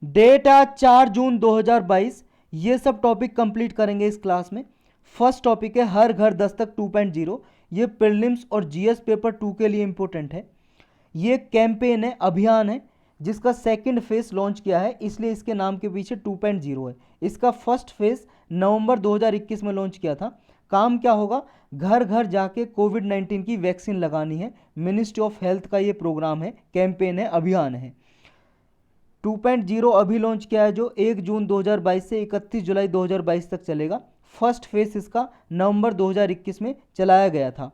Date आज 4 जून 2022। ये सब टॉपिक कंप्लीट करेंगे इस क्लास में। फर्स्ट टॉपिक है हर घर दस्तक 2.0। ये प्रीलिम्स और जीएस पेपर 2 के लिए इंपॉर्टेंट है। ये कैंपेन है, अभियान है, जिसका सेकंड फेज लॉन्च किया है, इसलिए इसके नाम के पीछे 2.0 है। इसका फर्स्ट फेज नवंबर 2021 में लॉन्च किया था। काम क्या होगा, घर घर जाके कोविड-19 की वैक्सीन लगानी है। मिनिस्ट्री ऑफ हेल्थ का ये प्रोग्राम है, कैंपेन है, अभियान है। 2.0 अभी लॉन्च किया है जो 1 जून 2022 से 31 जुलाई 2022 तक चलेगा। फर्स्ट फेज इसका नवंबर 2021 में चलाया गया था।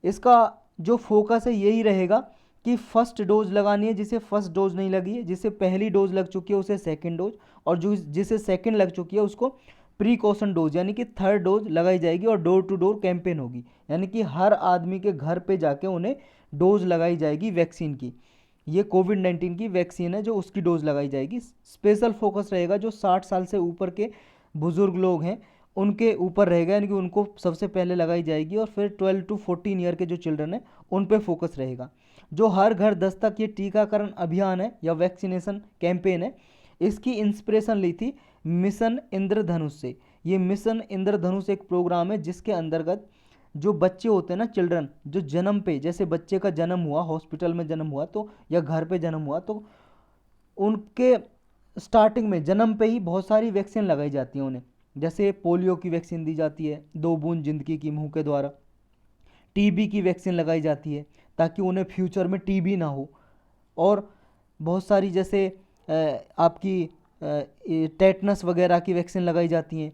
इसका जो फोकस है यही रहेगा कि फर्स्ट डोज लगानी है जिसे फर्स्ट डोज नहीं लगी है, जिसे पहली डोज लग चुकी है उसे सेकंड डोज, और जो जिसे सेकंड लग चुकी है उसको प्रीकॉशन डोज यानी कि थर्ड डोज लगाई जाएगी। और डोर टू डोर कैंपेन होगी, यानी कि हर आदमी के घर पे जाके उन्हें डोज लगाई जाएगी वैक्सीन की। ये कोविड-19 की वैक्सीन है जो उसकी डोज लगाई जाएगी। स्पेशल फोकस रहेगा जो 60 साल से ऊपर के बुजुर्ग लोग हैं उनके ऊपर रहेगा, यानी कि उनको सबसे पहले लगाई जाएगी, और फिर 12 टू 14 ईयर के जो चिल्ड्रन हैं उन पे फोकस रहेगा। जो हर घर दस्तक ये टीकाकरण अभियान है या वैक्सीनेशन कैंपेन है, इसकी इंस्पिरेशन ली थी मिशन इंद्रधनुष से। ये मिशन इंद्रधनुष एक प्रोग्राम है जिसके अंतर्गत जो बच्चे होते हैं ना, चिल्ड्रन, जो जन्म पे, जैसे बच्चे का जन्म हुआ, हॉस्पिटल में जन्म हुआ तो, या घर पे जन्म हुआ तो उनके स्टार्टिंग में जन्म पे ही बहुत सारी वैक्सीन लगाई जाती हैं उन्हें। जैसे पोलियो की वैक्सीन दी जाती है 2 बूंद जिंदगी की मुंह के द्वारा। टीबी की वैक्सीन लगाई जाती है ताकि उन्हें फ्यूचर में टीबी ना हो। और बहुत सारी जैसे आपकी टेटनस वगैरह की वैक्सीन लगाई जाती हैं।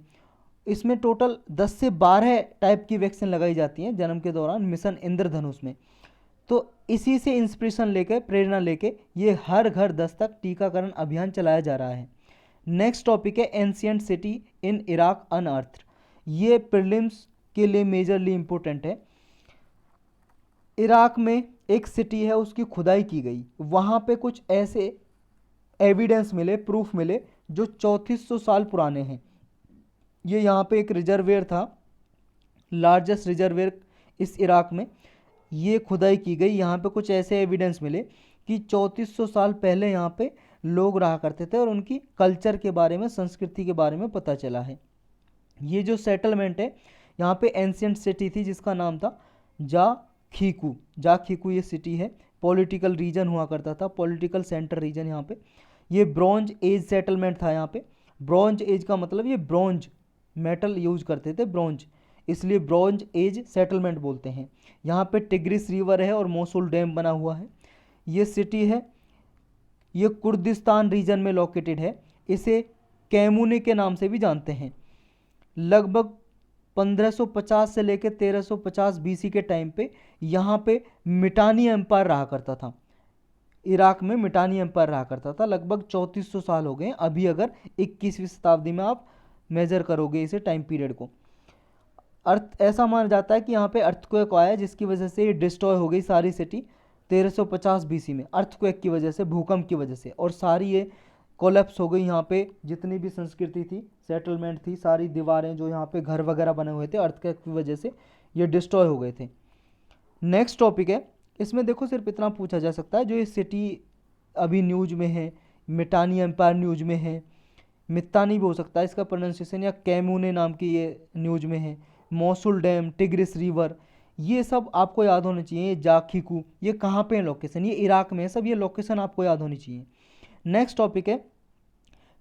इसमें टोटल 10 से 12 टाइप की वैक्सीन लगाई जाती हैं जन्म के दौरान मिशन इंद्रधनुष में। तो इसी से इंस्पिरेशन लेकर, प्रेरणा लेके ये हर घर दस्तक टीकाकरण अभियान चलाया जा रहा है। नेक्स्ट टॉपिक है एंशियंट सिटी इन इराक अनअर्थड। ये प्रीलिम्स के लिए मेजरली इंपॉर्टेंट है। इराक में एक सिटी है, उसकी खुदाई की गई, वहाँ पे कुछ ऐसे एविडेंस मिले, प्रूफ मिले जो 3400 साल पुराने हैं। ये यहाँ पे एक रिजर्वेयर था, लार्जेस्ट रिजर्वेयर इस इराक में। ये खुदाई की गई, यहाँ पे कुछ ऐसे एविडेंस मिले कि 3400 साल पहले यहाँ पे लोग रहा करते थे, और उनकी कल्चर के बारे में, संस्कृति के बारे में पता चला है। ये जो सेटलमेंट है, यहाँ पे एंशियंट सिटी थी जिसका नाम था जाखीकू। जाखीकू ये सिटी है, पॉलिटिकल रीजन हुआ करता था, पॉलिटिकल सेंटर रीजन यहाँ पे। ये ब्रॉन्ज एज सेटलमेंट था यहाँ पे। ब्रॉन्ज एज का मतलब ये ब्रॉन्ज मेटल यूज करते थे, ब्रॉन्ज, इसलिए ब्रॉन्ज एज सेटलमेंट बोलते हैं। यहाँ पे टिग्रिस रिवर है और मोसुल डैम बना हुआ है। ये सिटी है, ये कुर्दिस्तान रीजन में लोकेटेड है। इसे कैमुने के नाम से भी जानते हैं। लगभग 1550 से लेकर 1350 बीसी के टाइम पे यहाँ पे मिटानी एम्पायर रहा करता था। इराक में मिटानी एम्पायर रहा करता था। लगभग 3400 साल हो गए अभी, अगर 21वीं शताब्दी में आप मेजर करोगे इसे टाइम पीरियड को। अर्थ ऐसा माना जाता है कि यहाँ पे अर्थक्वेक आया जिसकी वजह से ये डिस्ट्रॉय हो गई सारी सिटी 1350 बीसी में, अर्थक्वेक की वजह से, भूकंप की वजह से, और सारी ये कोलैप्स हो गई। यहाँ पे जितनी भी संस्कृति थी, सेटलमेंट थी, सारी दीवारें जो यहाँ पे घर वगैरह बने हुए थे, अर्थक्वेक की वजह से ये डिस्ट्रॉय हो गए थे। नेक्स्ट टॉपिक है, इसमें देखो सिर्फ इतना पूछा जा सकता है, जो ये सिटी अभी न्यूज में है, मिटानी एम्पायर न्यूज में है, मित्तानी भी हो सकता है इसका प्रोनाउंसिएशन, या कैमुने नाम की ये न्यूज में है, मोसुल डैम, टिग्रिस रिवर, ये सब आपको याद होने चाहिए। जाखीकू ये कहाँ पे है लोकेशन, ये इराक में है सब, ये लोकेशन आपको याद होनी चाहिए। नेक्स्ट टॉपिक है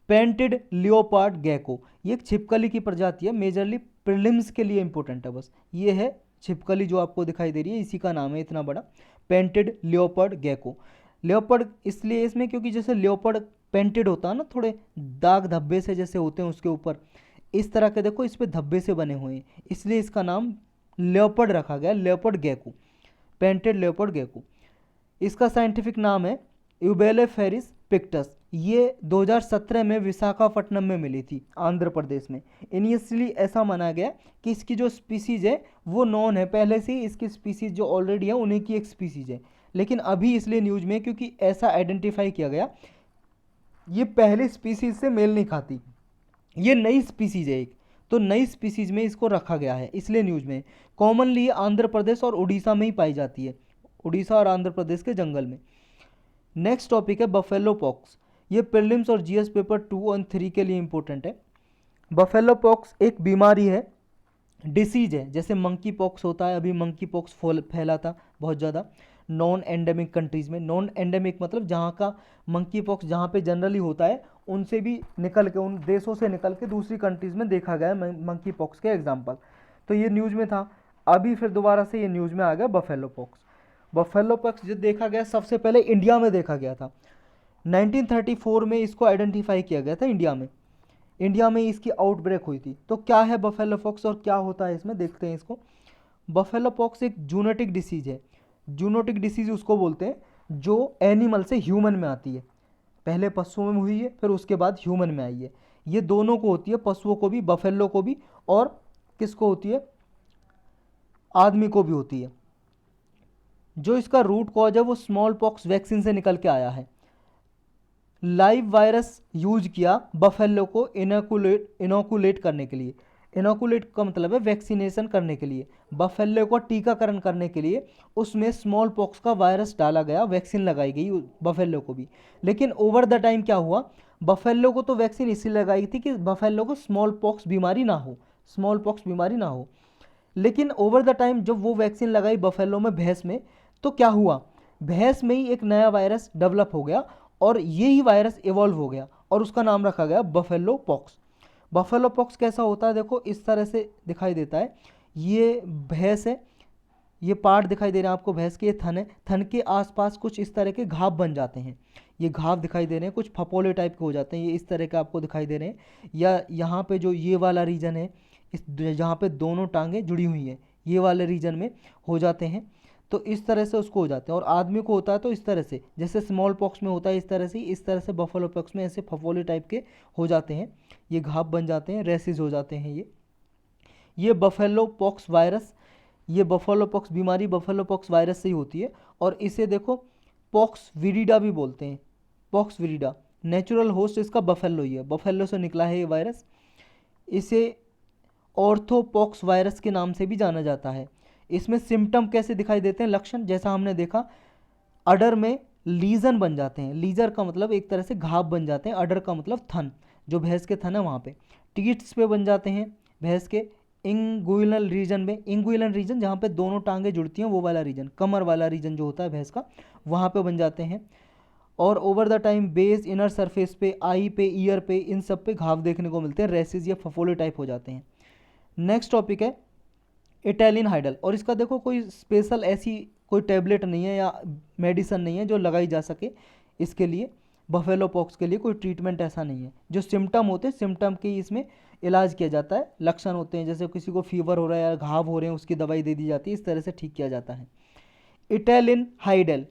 पेंटेड लियोपार्ड गेको। ये एक छिपकली की प्रजाति है, मेजरली प्रीलिम्स के लिए इंपॉर्टेंट है बस। ये है छिपकली जो आपको दिखाई दे रही है, इसी का नाम है इतना बड़ा, पेंटेड लियोपार्ड गेको। लियोपार्ड इसलिए इसमें क्योंकि जैसे लियोपार्ड पेंटेड होता है ना, थोड़े दाग धब्बे से जैसे होते हैं उसके ऊपर, इस तरह के देखो इस पे धब्बे से बने हुए हैं, इसलिए इसका नाम लेपर्ड रखा गया, leopard gecko, painted leopard gecko. इसका साइंटिफिक नाम है यूबेलेफेरिस पिक्टस। ये 2017 में विशाखापट्टनम में मिली थी, आंध्र प्रदेश में। इनिशियली ऐसा माना गया कि इसकी जो स्पीसीज है वो नॉन है, पहले से ही इसकी स्पीसीज जो ऑलरेडी है उन्हीं की एक स्पीसीज है, लेकिन अभी इसलिए न्यूज में क्योंकि ऐसा आइडेंटिफाई किया गया ये पहले स्पीसीज से मेल नहीं खाती, ये नई स्पीसीज है एक, तो नई स्पीसीज में इसको रखा गया है, इसलिए न्यूज में। कॉमनली ये आंध्र प्रदेश और उड़ीसा में ही पाई जाती है, उड़ीसा और आंध्र प्रदेश के जंगल में। नेक्स्ट टॉपिक है बफेलो पॉक्स। ये प्रीलिम्स और जीएस पेपर 2 और 3 के लिए इंपॉर्टेंट है। बफेलो पॉक्स एक बीमारी है, डिसीज है, जैसे मंकी पॉक्स होता है, अभी मंकी पॉक्स फैला था बहुत ज़्यादा नॉन एंडेमिक कंट्रीज़ में। नॉन एंडेमिक मतलब जहाँ का मंकी पॉक्स जहाँ पे जनरली होता है उनसे भी निकल के, उन देशों से निकल के दूसरी कंट्रीज़ में देखा गया है मंकी पॉक्स के एग्जाम्पल। तो ये न्यूज़ में था, अभी फिर दोबारा से ये न्यूज़ में आ गया बफेलो पॉक्स। बफेलो पॉक्स जो देखा गया सबसे पहले इंडिया में देखा गया था, 1934 में इसको आइडेंटिफाई किया गया था इंडिया में। इंडिया में इसकी आउटब्रेक हुई थी। तो क्या है बफेलो पॉक्स और क्या होता है इसमें, देखते हैं इसको। बफेलो पॉक्स एक जूनोटिक डिसीज है। जूनोटिक डिसीज उसको बोलते हैं जो एनिमल से ह्यूमन में आती है, पहले पशुओं में हुई है फिर उसके बाद ह्यूमन में आई है। ये दोनों को होती है, पशुओं को भी, बफेलो को भी, और किसको होती है, आदमी को भी होती है। जो इसका रूट कॉज है वो स्मॉल पॉक्स वैक्सीन से निकल के आया है। लाइव वायरस यूज किया बफेलो को इनोकुलेट करने के लिए। इनोकुलेट का मतलब है वैक्सीनेशन करने के लिए, बफेलो को टीकाकरण करने के लिए उसमें स्मॉल पॉक्स का वायरस डाला गया, वैक्सीन लगाई गई बफेलो को भी। लेकिन ओवर द टाइम क्या हुआ, बफेलो को तो वैक्सीन इसलिए लगाई थी कि बफेलो को स्मॉल पॉक्स बीमारी ना हो, स्मॉल पॉक्स बीमारी ना हो। लेकिन ओवर द टाइम जब वो वैक्सीन लगाई बफेलो में, भैंस में, तो क्या हुआ, भैंस में ही एक नया वायरस डेवलप हो गया और ये ही वायरस इवॉल्व हो गया और उसका नाम रखा गया बफेलो पॉक्स। बफेलो पॉक्स कैसा होता है, देखो इस तरह से दिखाई देता है। ये भैंस है, ये पार्ट दिखाई दे रहा है आपको भैंस के, ये थन है, थन के आसपास कुछ इस तरह के घाव बन जाते हैं, ये घाव दिखाई दे रहे हैं, कुछ फपोले टाइप के हो जाते हैं, ये इस तरह के आपको दिखाई दे रहे हैं। या यहाँ पे जो ये वाला रीजन है, इस जहाँ पे दोनों टांगें जुड़ी हुई हैं, ये वाले रीजन में हो जाते हैं। तो इस तरह से उसको हो जाते हैं। और आदमी को होता है तो इस तरह से, जैसे स्मॉल पॉक्स में होता है इस तरह से, इस तरह से बफेलो पॉक्स में ऐसे फफोले टाइप के हो जाते हैं, ये घाव बन जाते हैं, रेसिस हो जाते हैं। ये बफेलो पॉक्स वायरस, ये बफेलो पॉक्स बीमारी बफेलो पॉक्स वायरस से ही होती है। और इसे देखो पॉक्स विरिडा भी बोलते हैं, पॉक्स विरिडा। नेचुरल होस्ट इसका बफेलो ही है, बफेलो से निकला है ये वायरस। इसे ऑर्थोपॉक्स वायरस के नाम से भी जाना जाता है। इसमें सिम्टम कैसे दिखाई देते हैं, लक्षण, जैसा हमने देखा अडर में लीजन बन जाते हैं, लीजर का मतलब एक तरह से घाव बन जाते हैं, अडर का मतलब थन, जो भैंस के थन है वहाँ पे, टीट्स पे बन जाते हैं भैंस के, इंगुइनल रीजन में, इंगुइनल रीजन जहाँ पे दोनों टांगें जुड़ती हैं वो वाला रीजन, कमर वाला रीजन जो होता है भैंस का, वहाँ पे बन जाते हैं। और over the time base, inner surface पे, आई पे, ईयर पे, इन सब पे घाव देखने को मिलते हैं, रेसिस या फफोले टाइप हो जाते हैं। नेक्स्ट टॉपिक है इटैलियन हाइडल। और इसका देखो कोई स्पेशल ऐसी कोई टैबलेट नहीं है या मेडिसन नहीं है जो लगाई जा सके इसके लिए, बफेलो पॉक्स के लिए कोई ट्रीटमेंट ऐसा नहीं है। जो सिम्टम होते हैं सिम्टम के ही इसमें इलाज किया जाता है, लक्षण होते हैं जैसे किसी को फीवर हो रहा है या घाव हो रहे हैं उसकी दवाई दे दी जाती है, इस तरह से ठीक किया जाता है। Italian hydel,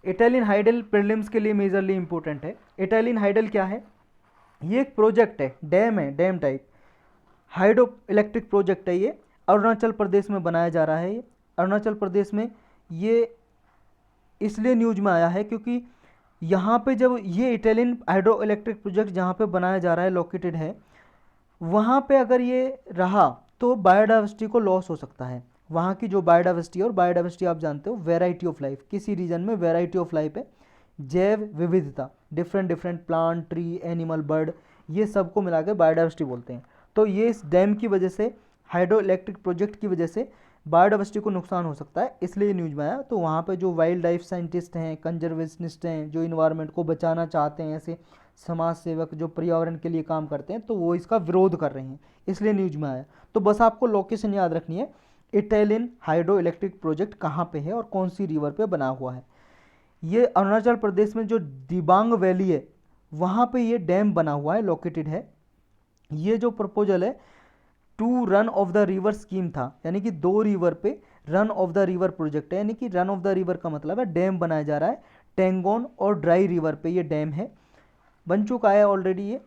Italian hydel prelims के लिए मेजरली इंपॉर्टेंट है। इटैलियन हाइडल क्या है, ये एक प्रोजेक्ट है, डैम है, dam type hydro electric project है। ये अरुणाचल प्रदेश में बनाया जा रहा है। ये अरुणाचल प्रदेश में ये इसलिए न्यूज में आया है क्योंकि यहाँ पे जब ये इटैलियन हाइड्रो इलेक्ट्रिक प्रोजेक्ट जहाँ पे बनाया जा रहा है, लोकेटेड है, वहाँ पे अगर ये रहा तो बायोडाइवर्सिटी को लॉस हो सकता है। वहाँ की जो बायोडाइवर्सिटी, और बायोडाइवर्सिटी आप जानते हो वेराइटी ऑफ लाइफ, किसी रीजन में वेराइटी ऑफ लाइफ है, जैव विविधता, different different plant, tree, animal, bird, ये सबको मिला के बायोडाइवर्सिटी बोलते हैं। तो ये इस डैम की वजह से, हाइड्रो इलेक्ट्रिक प्रोजेक्ट की वजह से बायोडाइवर्सिटी को नुकसान हो सकता है, इसलिए न्यूज में आया। तो वहाँ पे जो वाइल्ड लाइफ साइंटिस्ट हैं, कंजर्वेशनिस्ट हैं, जो इन्वायरमेंट को बचाना चाहते हैं, ऐसे समाज सेवक जो पर्यावरण के लिए काम करते हैं, तो वो इसका विरोध कर रहे हैं, इसलिए न्यूज में आया। तो बस आपको लोकेशन याद रखनी है, इटैलियन हाइड्रो इलेक्ट्रिक प्रोजेक्ट कहाँ पे है और कौन सी रिवर पे बना हुआ है। ये अरुणाचल प्रदेश में जो दिबांग वैली है वहाँ पे ये डैम बना हुआ है, लोकेटेड है। ये जो प्रपोजल है to run of the river scheme था, यानी कि 2 रिवर पे run of the river project है, यानी कि रन ऑफ द रिवर का मतलब है डैम बनाया जा रहा है। टेंगोन और ड्राई रिवर पे ये डैम है, बन चुका है ऑलरेडी ये,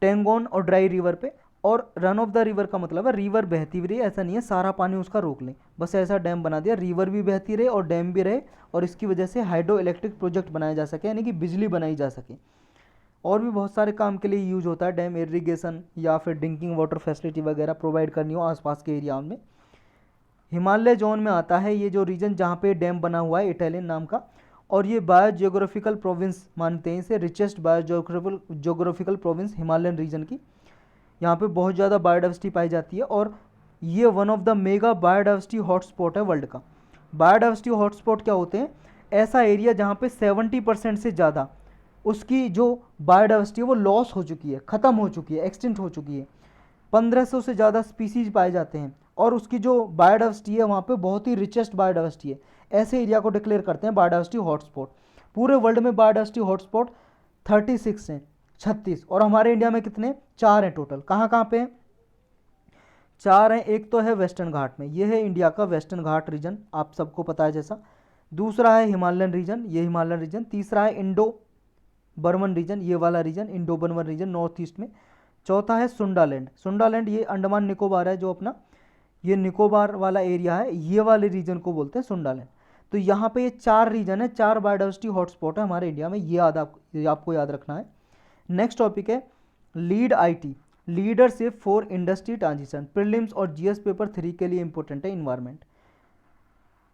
टेंगोन और ड्राई रिवर पे। और रन ऑफ द रिवर का मतलब है रिवर बहती हुई रही, ऐसा नहीं है सारा पानी उसका रोक लें, बस ऐसा डैम बना दिया, रिवर भी बहती रहे और डैम भी रहे, और इसकी वजह से हाइड्रो इलेक्ट्रिक प्रोजेक्ट बनाया जा सके, यानी कि बिजली बनाई जा सके। और भी बहुत सारे काम के लिए यूज होता है डैम, इरिगेशन या फिर ड्रिंकिंग वाटर फैसिलिटी वगैरह प्रोवाइड करनी हो आसपास के एरिया में। हिमालय जोन में आता है ये जो रीजन जहाँ पे डैम बना हुआ है इटैलियन नाम का, और ये बायो जियोग्राफिकल प्रोविंस मानते हैं इसे, richest bio geographical province Himalayan region की। यहाँ पे बहुत ज़्यादा बायोडाइवर्सिटी पाई जाती है और ये one of the mega biodiversity hotspot है वर्ल्ड का। बायोडाइवर्सिटी हॉटस्पॉट क्या होते हैं? ऐसा एरिया जहाँ पे 70% से ज़्यादा उसकी जो बायोडाइवर्सिटी है वो लॉस हो चुकी है, ख़त्म हो चुकी है, एक्सटिंक्ट हो चुकी है। 1500 से ज़्यादा स्पीसीज पाए जाते हैं और उसकी जो बायोडाइवर्सिटी है वहाँ पे बहुत ही रिचेस्ट बायोडाइवर्सिटी है। ऐसे एरिया को डिक्लेयर करते हैं बायोडाइवर्सिटी हॉटस्पॉट। पूरे वर्ल्ड में बायोडाइवर्सिटी हॉटस्पॉट 36 हैं, 36, और हमारे इंडिया में कितने? 4 हैं टोटल। कहाँ कहाँ पे हैं? 4 हैं। एक तो है वेस्टर्न घाट में, ये है इंडिया का वेस्टर्न घाट रीजन, आप सबको पता है जैसा। दूसरा है हिमालयन रीजन, ये हिमालयन रीजन। तीसरा है इंडो बर्मन रीजन, ये वाला region Indo Burman region north east में। चौथा है सुंडालैंड। सुंडालैंड ये अंडमान निकोबार है, जो अपना ये निकोबार वाला एरिया है, ये वाले रीजन को बोलते हैं सुंडालैंड। तो यहाँ पे ये 4 रीजन है, 4 बायोडाइवर्सिटी हॉटस्पॉट है हमारे इंडिया में, ये आपको याद रखना है। नेक्स्ट टॉपिक है lead IT, leadership for industry transition. Prelims और जीएस पेपर 3 के लिए इंपॉर्टेंट है इन्वायरमेंट।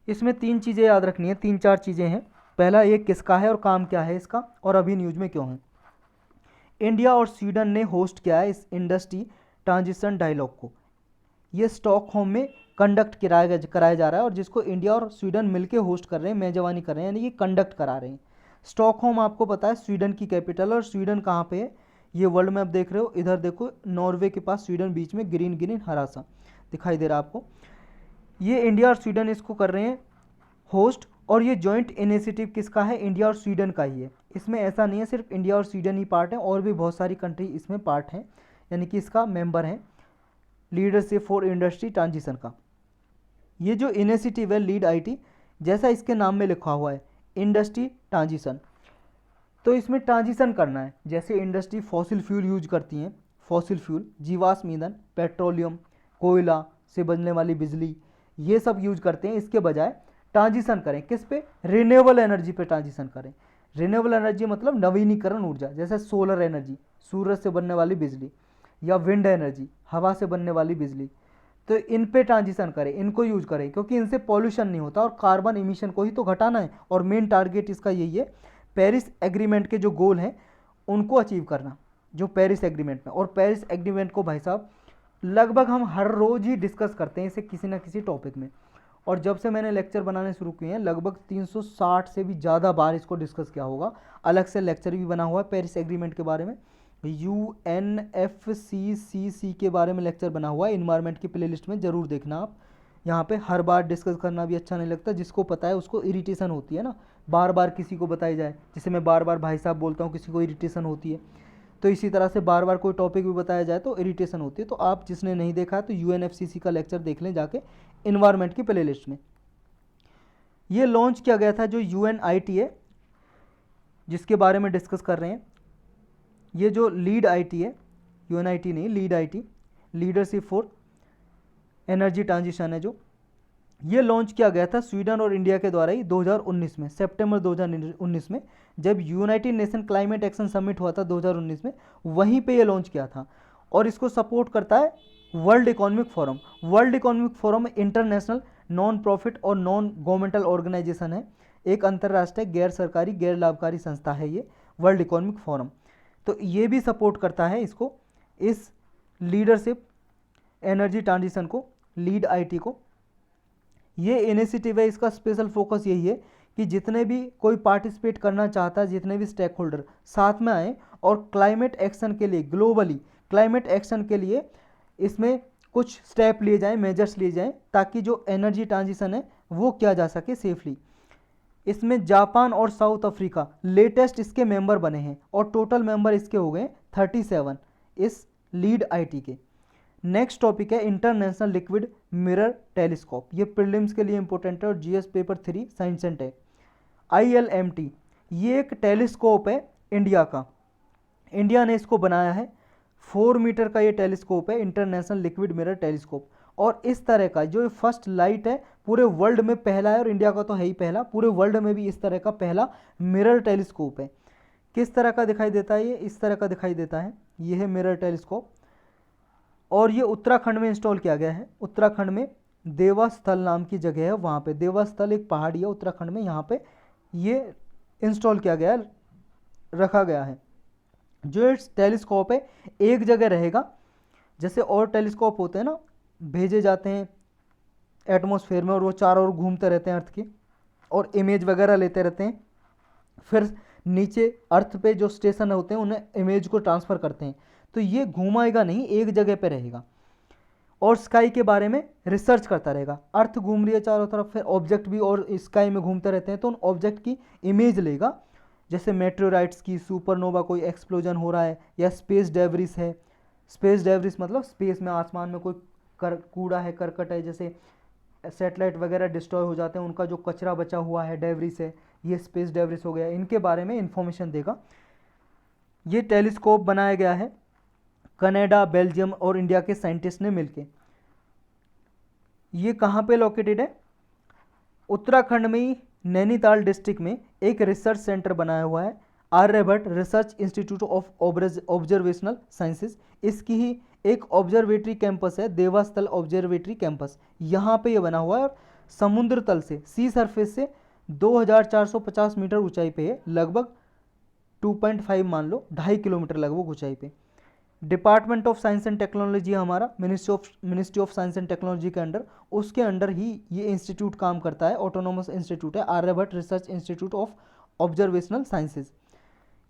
इसमें 3 चीज़ें याद रखनी है, 3-4 चीज़ें हैं। पहला, ये किसका है और काम क्या है इसका, और अभी न्यूज़ में क्यों है। इंडिया और स्वीडन ने होस्ट किया है इस इंडस्ट्री ट्रांजिशन डायलॉग को। ये स्टॉकहोम में कंडक्ट कराया जा रहा है, और जिसको इंडिया और स्वीडन मिलकर होस्ट कर रहे हैं, मेजबानी कर रहे हैं, यानी कि कंडक्ट करा रहे हैं। स्टॉकहोम आपको पता है स्वीडन की कैपिटल, और स्वीडन कहाँ पे है? ये वर्ल्ड मैप देख रहे हो, इधर देखो, नॉर्वे के पास स्वीडन, बीच में ग्रीन ग्रीन हरा सा दिखाई दे रहा है आपको। ये इंडिया और स्वीडन इसको कर रहे हैं होस्ट, और ये जॉइंट इनिशिएटिव किसका है? इंडिया और स्वीडन का ही है। इसमें ऐसा नहीं है सिर्फ इंडिया और स्वीडन ही पार्ट है, और भी बहुत सारी कंट्री इसमें पार्ट हैं, यानी कि इसका मेंबर है लीडरशिप फॉर इंडस्ट्री ट्रांजिशन का। ये जो इनिशिएटिव है लीड आईटी, जैसा इसके नाम में लिखा हुआ है इंडस्ट्री ट्रांजिशन, तो इसमें ट्रांजिशन करना है। जैसे इंडस्ट्री फॉसिल फ्यूल यूज करती हैं, फॉसिल फ्यूल जीवाश्म ईंधन, पेट्रोलियम, कोयला से बनने वाली बिजली, ये सब यूज करते हैं, इसके बजाय ट्रांजिशन करें किस पे? रिन्यूएबल एनर्जी पे ट्रांजिशन करें। रिन्यूएबल एनर्जी मतलब नवीनीकरण ऊर्जा, जैसे सोलर एनर्जी, सूरज से बनने वाली बिजली, या विंड एनर्जी, हवा से बनने वाली बिजली। तो इन पे ट्रांजिशन करें, इनको यूज करें, क्योंकि इनसे पॉल्यूशन नहीं होता और कार्बन इमिशन को ही तो घटाना है, और मेन टारगेट इसका यही है, पेरिस एग्रीमेंट के जो गोल हैं उनको अचीव करना, जो पेरिस एग्रीमेंट में। और पेरिस एग्रीमेंट को भाई साहब लगभग हम हर रोज़ ही डिस्कस करते हैं इसे किसी ना किसी टॉपिक में, और जब से मैंने लेक्चर बनाने शुरू किए हैं लगभग 360 से भी ज़्यादा बार इसको डिस्कस किया होगा। अलग से लेक्चर भी बना हुआ है पेरिस एग्रीमेंट के बारे में, UNFCCC के बारे में लेक्चर बना हुआ है, इन्वायरमेंट की प्लेलिस्ट में ज़रूर देखना आप। यहाँ पे हर बार डिस्कस करना भी अच्छा नहीं लगता, जिसको पता है उसको इरिटेशन होती है ना, बार बार किसी को बताई जाए, जैसे मैं बार बार भाई साहब बोलता हूँ, किसी को इरिटेशन होती है, तो इसी तरह से बार बार कोई टॉपिक भी बताया जाए तो इरिटेशन होती है। तो आप जिसने नहीं देखा है तो UNFCCC का लेक्चर देख लें जाके इन्वायरमेंट की प्लेलिस्ट में। ये लॉन्च किया गया था जो UNIT है, जिसके बारे में डिस्कस कर रहे हैं। ये जो लीड आईटी है, UNIT नहीं, lead IT, leadership for energy transition है, जो ये लॉन्च किया गया था स्वीडन और इंडिया के द्वारा ही 2019 में, सितंबर 2019 में, जब United nation climate action summit हुआ था 2019 में, वहीं पे ये लॉन्च किया था। और इसको सपोर्ट करता है world economic forum. World economic forum international non profit और नॉन गवर्नमेंटल ऑर्गेनाइजेशन है, एक अंतर्राष्ट्रीय गैर सरकारी गैर लाभकारी संस्था है ये वर्ल्ड इकोनॉमिक फोरम। तो ये भी सपोर्ट करता है इसको, इस लीडरशिप एनर्जी ट्रांजिशन को, लीड आईटी को। ये इनिशिएटिव है, इसका स्पेशल फोकस यही है कि जितने भी कोई पार्टिसिपेट करना चाहता है, जितने भी स्टेक होल्डर साथ में आए और क्लाइमेट एक्शन के लिए, ग्लोबली क्लाइमेट एक्शन के लिए इसमें कुछ स्टेप लिए जाएं, मेजर्स लिए जाएं, ताकि जो एनर्जी ट्रांजिशन है वो किया जा सके सेफली। इसमें जापान और साउथ अफ्रीका लेटेस्ट इसके मेंबर बने हैं, और टोटल मेंबर इसके हो गए 37 इस लीड आईटी के। नेक्स्ट टॉपिक है इंटरनेशनल लिक्विड मिरर टेलीस्कोप। ये प्रीलिम्स के लिए इंपॉर्टेंट है और GS paper 3 science and tech. ILMT ये एक टेलीस्कोप है इंडिया का, इंडिया ने इसको बनाया है। 4 मीटर का ये टेलीस्कोप है, इंटरनेशनल लिक्विड मिरर टेलीस्कोप। और इस तरह का जो फर्स्ट लाइट है पूरे वर्ल्ड में पहला है, और इंडिया का तो है ही पहला, पूरे वर्ल्ड में भी इस तरह का पहला मिरर टेलीस्कोप है। किस तरह का दिखाई देता है? ये इस तरह का दिखाई देता है, ये है मिरर टेलीस्कोप। और ये उत्तराखंड में इंस्टॉल किया गया है। उत्तराखंड में देवास्थल नाम की जगह है, वहाँ पे देवास्थल एक पहाड़ी है उत्तराखंड में, यहाँ पे ये इंस्टॉल किया गया है, रखा गया है। जो ये टेलीस्कोप है एक जगह रहेगा, जैसे और टेलीस्कोप होते हैं ना, भेजे जाते हैं एटमॉस्फेयर में और वो चारों ओर घूमते रहते हैं अर्थ की और इमेज वगैरह लेते रहते हैं, फिर नीचे अर्थ पे जो स्टेशन होते हैं उन्हें इमेज को ट्रांसफ़र करते हैं। तो ये घुमाएगा नहीं, एक जगह पे रहेगा और स्काई के बारे में रिसर्च करता रहेगा। अर्थ घूम रही है चारों तरफ, फिर ऑब्जेक्ट भी और स्काई में घूमते रहते हैं, तो उन ऑब्जेक्ट की इमेज लेगा, जैसे मेट्रोराइट्स की, सुपरनोवा, कोई एक्सप्लोजन हो रहा है, या स्पेस डेवरिस है। स्पेस डेवरिस मतलब स्पेस में, आसमान में कोई कूड़ा है, करकट है, जैसे सैटेलाइट वगैरह डिस्ट्रॉय हो जाते हैं, उनका जो कचरा बचा हुआ है, डेवरिस है, ये स्पेस डेवरिस हो गया। इनके बारे में इंफॉर्मेशन देगा। ये टेलीस्कोप बनाया गया है कनाडा, बेल्जियम और इंडिया के साइंटिस्ट ने मिलके। ये कहाँ पे लोकेटेड है? उत्तराखंड में ही नैनीताल डिस्ट्रिक्ट में एक रिसर्च सेंटर बनाया हुआ है, Aryabhatta research institute of observational sciences. इसकी ही एक ऑब्जर्वेटरी कैंपस है, देवास्थल ऑब्जर्वेटरी कैंपस, यहाँ पे ये बना हुआ है और समुद्र तल से, सी सरफेस से 2450 मीटर ऊंचाई पे है, लगभग 2.5 मान लो, 2.5 किलोमीटर लगभग ऊंचाई पे। Department of science and technology हमारा, ministry of science and technology के अंडर, उसके अंडर ही ये इंस्टीट्यूट काम करता है, ऑटोनोमस इंस्टीट्यूट है, Aryabhatta research institute of observational sciences.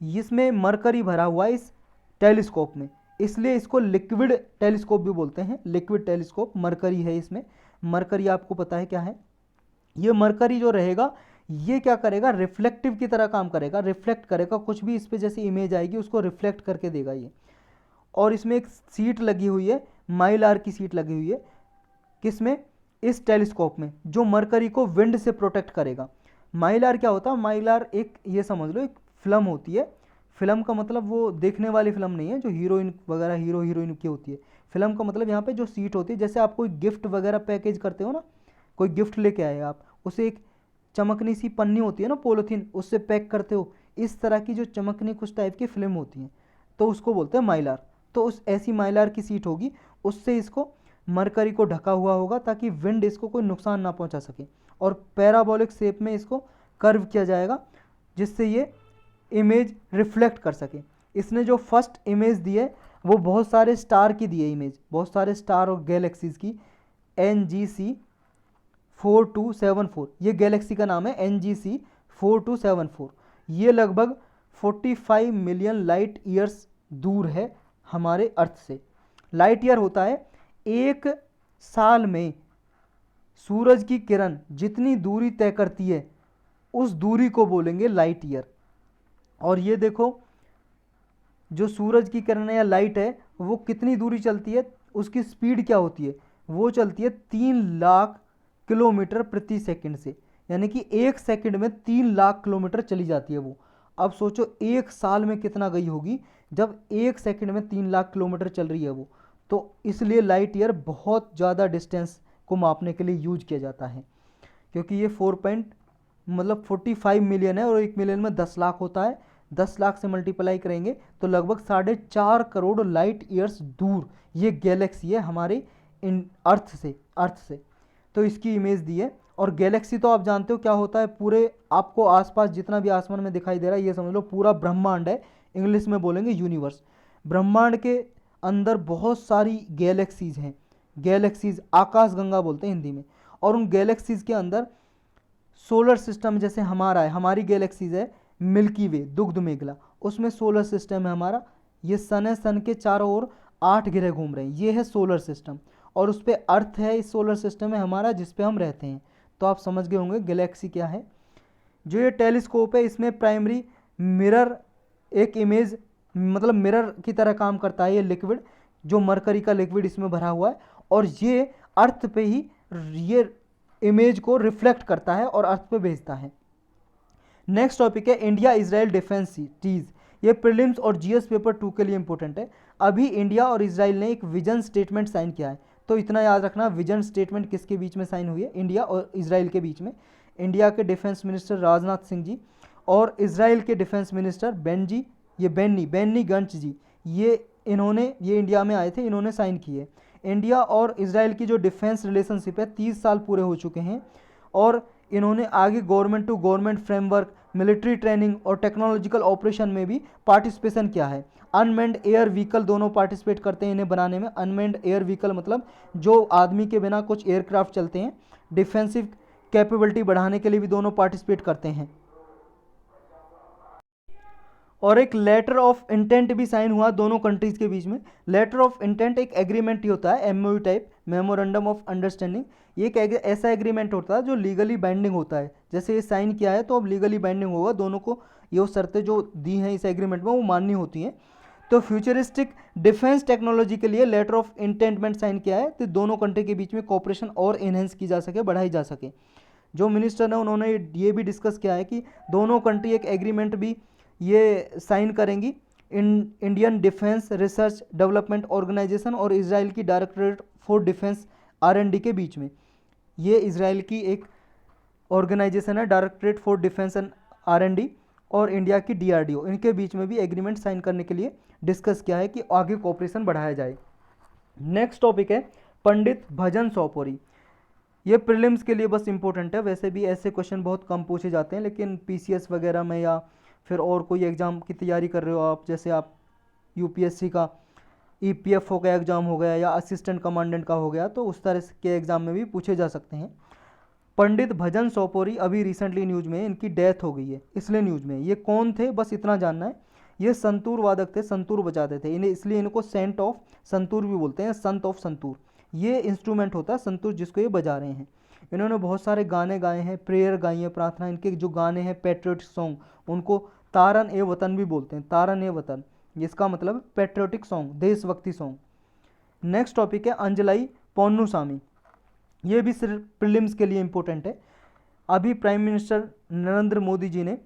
इसमें मरकरी भरा हुआ है इस टेलीस्कोप में, इसलिए इसको लिक्विड टेलीस्कोप भी बोलते हैं। लिक्विड टेलीस्कोप मरकरी है इसमें। मरकरी आपको पता है क्या है? ये मरकरी जो रहेगा ये क्या करेगा? रिफ्लेक्टिव की तरह काम करेगा, रिफ्लेक्ट करेगा, कुछ भी इस पर जैसे इमेज आएगी उसको रिफ्लेक्ट करके देगा ये। और इसमें एक सीट लगी हुई है, माइलार की सीट लगी हुई है, किसमें? इस टेलीस्कोप में, जो मरकरी को विंड से प्रोटेक्ट करेगा। माइलार क्या होता है? माइलार एक, ये समझ लो, एक फिल्म होती है। फिल्म का मतलब वो देखने वाली फिल्म नहीं है जो हीरोइन वगैरह, हीरो हीरोइन की होती है। फिल्म का मतलब यहाँ पे जो सीट होती है, जैसे आप कोई गिफ्ट वगैरह पैकेज करते हो ना, कोई गिफ्ट लेके आए आप, उसे एक चमकनी सी पन्नी होती है ना, पॉलीथीन, उससे पैक करते हो, इस तरह की जो चमकनी कुछ टाइप की फिल्म होती है, तो उसको बोलते हैं माइलार। तो उस ऐसी माइलार की सीट होगी, उससे इसको मरकरी को ढका हुआ होगा ताकि विंड इसको कोई नुकसान ना पहुंचा सके, और पैराबोलिक शेप में इसको कर्व किया जाएगा जिससे ये इमेज रिफ्लेक्ट कर सके। इसने जो फर्स्ट इमेज दी है वो बहुत सारे स्टार की दी है इमेज, बहुत सारे स्टार और गैलेक्सीज की। NGC 4274, ये गैलेक्सी का नाम है, NGC 4274। ये लगभग 45 मिलियन लाइट ईयर्स दूर है हमारे अर्थ से। लाइट ईयर होता है एक साल में सूरज की किरण जितनी दूरी तय करती है उस दूरी को बोलेंगे लाइट ईयर। और ये देखो, जो सूरज की किरण या लाइट है वो कितनी दूरी चलती है, उसकी स्पीड क्या होती है? वो चलती है 3 लाख किलोमीटर प्रति सेकंड से, यानी कि एक सेकंड में 3 लाख किलोमीटर चली जाती है वो। अब सोचो एक साल में कितना गई होगी जब एक सेकंड में 3 लाख किलोमीटर चल रही है वो। तो इसलिए लाइट ईयर बहुत ज़्यादा डिस्टेंस को मापने के लिए यूज किया जाता है, क्योंकि ये 45 मिलियन है और 1 मिलियन में 10 लाख होता है। 10 लाख से मल्टीप्लाई करेंगे तो लगभग 4.5 करोड़ लाइट ईयर्स दूर ये गैलेक्सी है हमारे अर्थ से। तो इसकी इमेज दी है। और गैलेक्सी तो आप जानते हो क्या होता है, पूरे आपको आसपास जितना भी आसमान में दिखाई दे रहा है ये समझ लो पूरा ब्रह्मांड है, इंग्लिश में बोलेंगे यूनिवर्स। ब्रह्मांड के अंदर बहुत सारी गैलेक्सीज हैं, गैलेक्सीज आकाशगंगा बोलते हैं हिंदी में। और उन गैलेक्सीज के अंदर सोलर सिस्टम जैसे हमारा है, हमारी गैलेक्सीज है मिल्की वे, दुग्ध मेघला, उसमें सोलर सिस्टम है हमारा। ये सन है, सन के चारों ओर 8 ग्रह घूम रहे हैं, ये है सोलर सिस्टम। और उस पर अर्थ है, इस सोलर सिस्टम में हमारा, जिस पे हम रहते हैं। तो आप समझ गए होंगे गैलेक्सी क्या है। जो ये टेलीस्कोप है इसमें प्राइमरी मिरर, एक इमेज मतलब मिरर की तरह काम करता है ये लिक्विड, जो मरकरी का लिक्विड इसमें भरा हुआ है, और ये अर्थ पे ही ये इमेज को रिफ्लेक्ट करता है और अर्थ पे भेजता है। नेक्स्ट टॉपिक है इंडिया इजराइल डिफेंस ट्रीज। ये प्रीलिम्स और जीएस पेपर 2 के लिए इंपॉर्टेंट है। अभी इंडिया और इजराइल ने एक विजन स्टेटमेंट साइन किया है, तो इतना याद रखना, विजन स्टेटमेंट किसके बीच में साइन हुई है? इंडिया और इजराइल के बीच में। इंडिया के डिफेंस मिनिस्टर राजनाथ सिंह जी और इजराइल के डिफेंस मिनिस्टर बेन्नी गंट्ज जी, ये इंडिया में आए थे, इन्होंने साइन किए। इंडिया और इजराइल की जो डिफेंस रिलेशनशिप है 30 साल पूरे हो चुके हैं, और इन्होंने आगे government to government framework, military training और टेक्नोलॉजिकल ऑपरेशन में भी पार्टिसिपेशन किया है। अनमेंड एयर व्हीकल दोनों पार्टिसिपेट करते हैं इन्हें बनाने में। अनमेंड एयर व्हीकल मतलब जो आदमी के बिना कुछ एयरक्राफ्ट चलते हैं। डिफेंसिव कैपेबिलिटी बढ़ाने के लिए भी दोनों पार्टिसिपेट करते हैं। और एक लेटर ऑफ इंटेंट भी साइन हुआ दोनों कंट्रीज के बीच में। लेटर ऑफ इंटेंट एक एग्रीमेंट ही होता है, MOU type, memorandum of understanding. ये एक ऐसा एग्रीमेंट होता है जो लीगली बाइंडिंग होता है। जैसे ये साइन किया है तो अब लीगली बाइंडिंग होगा, दोनों को ये शर्तें जो दी हैं इस एग्रीमेंट में वो माननी होती हैं। तो फ्यूचरिस्टिक डिफेंस टेक्नोलॉजी के लिए लेटर ऑफ इंटेंटमेंट साइन किया है, तो दोनों कंट्री के बीच में कोऑपरेशन और इन्हेंस की जा सके, बढ़ाई जा सके। जो मिनिस्टर है उन्होंने ये भी डिस्कस किया है कि दोनों कंट्री एक एग्रीमेंट भी ये साइन करेंगी Indian defence research development organisation और इजराइल की डायरेक्टरेट फॉर डिफेंस आर&डी के बीच में। ये इजराइल की एक ऑर्गेनाइजेशन है, directorate for defence and R and D, और इंडिया की DRDO, इनके बीच में भी एग्रीमेंट साइन करने के लिए डिस्कस किया है कि आगे कोऑपरेशन बढ़ाया जाए। नेक्स्ट टॉपिक है पंडित भजन सोपोरी। ये प्रीलिम्स के लिए बस इंपॉर्टेंट है, वैसे भी ऐसे क्वेश्चन बहुत कम पूछे जाते हैं, लेकिन PCS वगैरह में या फिर और कोई एग्ज़ाम की तैयारी कर रहे हो आप, जैसे आप UPSC का EPFO का एग्ज़ाम हो गया या असिस्टेंट कमांडेंट का हो गया, तो उस तरह के एग्ज़ाम में भी पूछे जा सकते हैं। पंडित भजन सोपोरी अभी रिसेंटली न्यूज़ में इनकी डेथ हो गई है, इसलिए न्यूज़ में। ये कौन थे बस इतना जानना है। ये संतूर वादक थे, संतूर बजाते थे, इन्हें इसलिए इनको सेंट ऑफ संतूर भी बोलते हैं, संत ऑफ संतूर। ये इंस्ट्रूमेंट होता है संतूर जिसको ये बजा रहे हैं। इन्होंने बहुत सारे गाने गाए हैं, प्रेयर गाई है, प्रार्थना। इनके जो गाने हैं पेट्रियोटिक सॉन्ग, उनको तारन ए वतन भी बोलते हैं, तारन ए वतन, जिसका मतलब पेट्रियोटिक सॉन्ग, देशभक्ति सॉन्ग। नेक्स्ट टॉपिक है अंजलई पोन्नुसामी। ये भी सिर्फ प्रीलिम्स के लिए इंपॉर्टेंट है। अभी प्राइम मिनिस्टर नरेंद्र मोदी जी ने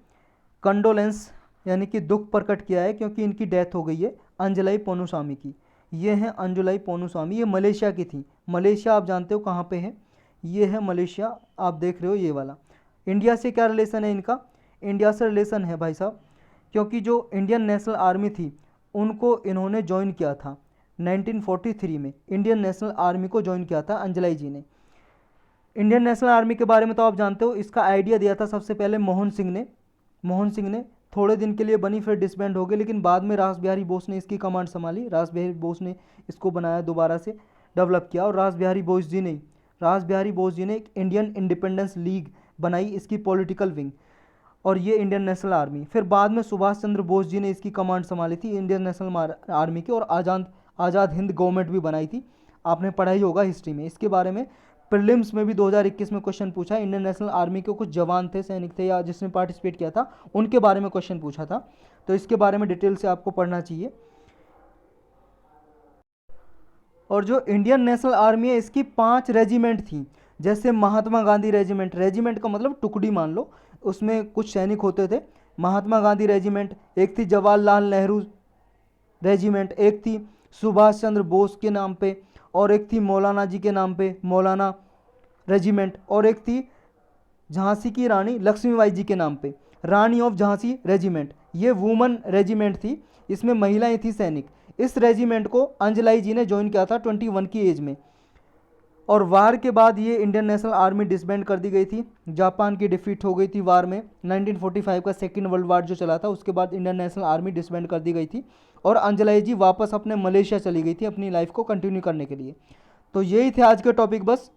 कंडोलेंस यानी कि दुख प्रकट किया है क्योंकि इनकी डेथ हो गई है अंजलई पोन्नुसामी की। ये हैं अंजलई पोन्नुसामी, ये मलेशिया की थी। मलेशिया आप जानते हो कहाँ पे है, ये है मलेशिया, आप देख रहे हो ये वाला। इंडिया से क्या रिलेशन है इनका? इंडिया से रिलेशन है भाई साहब, क्योंकि जो इंडियन नेशनल आर्मी थी उनको इन्होंने ज्वाइन किया था 1943 में। इंडियन नेशनल आर्मी को ज्वाइन किया था अंजलई जी ने। इंडियन नेशनल आर्मी के बारे में तो आप जानते हो, इसका आइडिया दिया था सबसे पहले मोहन सिंह ने। मोहन सिंह ने थोड़े दिन के लिए बनी, फिर डिसबैंड हो गई, लेकिन बाद में रास बिहारी बोस ने इसकी कमांड संभाली। रास बिहारी बोस ने इसको बनाया, दोबारा से डेवलप किया, और रास बिहारी बोस जी ने एक इंडियन इंडिपेंडेंस लीग बनाई, इसकी पॉलिटिकल विंग, और ये इंडियन नेशनल आर्मी। फिर बाद में सुभाष चंद्र बोस जी ने इसकी कमांड संभाली थी इंडियन नेशनल आर्मी की, और आज़ाद हिंद गवर्नमेंट भी बनाई थी। आपने पढ़ा ही होगा हिस्ट्री में इसके बारे में। प्रीलिम्स में भी 2021 में क्वेश्चन पूछा है। इंडियन नेशनल आर्मी के कुछ जवान थे, सैनिक थे, या जिसने पार्टिसिपेट किया था, उनके बारे में क्वेश्चन पूछा था, तो इसके बारे में डिटेल से आपको पढ़ना चाहिए। और जो इंडियन नेशनल आर्मी है इसकी 5 रेजिमेंट थी, जैसे महात्मा गांधी रेजिमेंट, रेजिमेंट का मतलब टुकड़ी मान लो, उसमें कुछ सैनिक होते थे। महात्मा गांधी रेजिमेंट, एक थी जवाहरलाल नेहरू रेजिमेंट, एक थी सुभाष चंद्र बोस के नाम पे, और एक थी मौलाना जी के नाम पे मौलाना रेजिमेंट, और एक थी झांसी की रानी लक्ष्मीबाई जी के नाम पे रानी ऑफ झांसी रेजिमेंट। ये वुमन रेजिमेंट थी, इसमें महिलाएं थी सैनिक। इस रेजिमेंट को अंजलई जी ने ज्वाइन किया था 21 की एज में, और वार के बाद ये इंडियन नेशनल आर्मी डिसबैंड कर दी गई थी। जापान की डिफीट हो गई थी वार में, 1945 का सेकेंड वर्ल्ड वार जो चला था, उसके बाद इंडियन नेशनल आर्मी डिसबैंड कर दी गई थी, और अंजलई जी वापस अपने मलेशिया चली गई थी अपनी लाइफ को कंटिन्यू करने के लिए। तो यही थे आज के टॉपिक बस।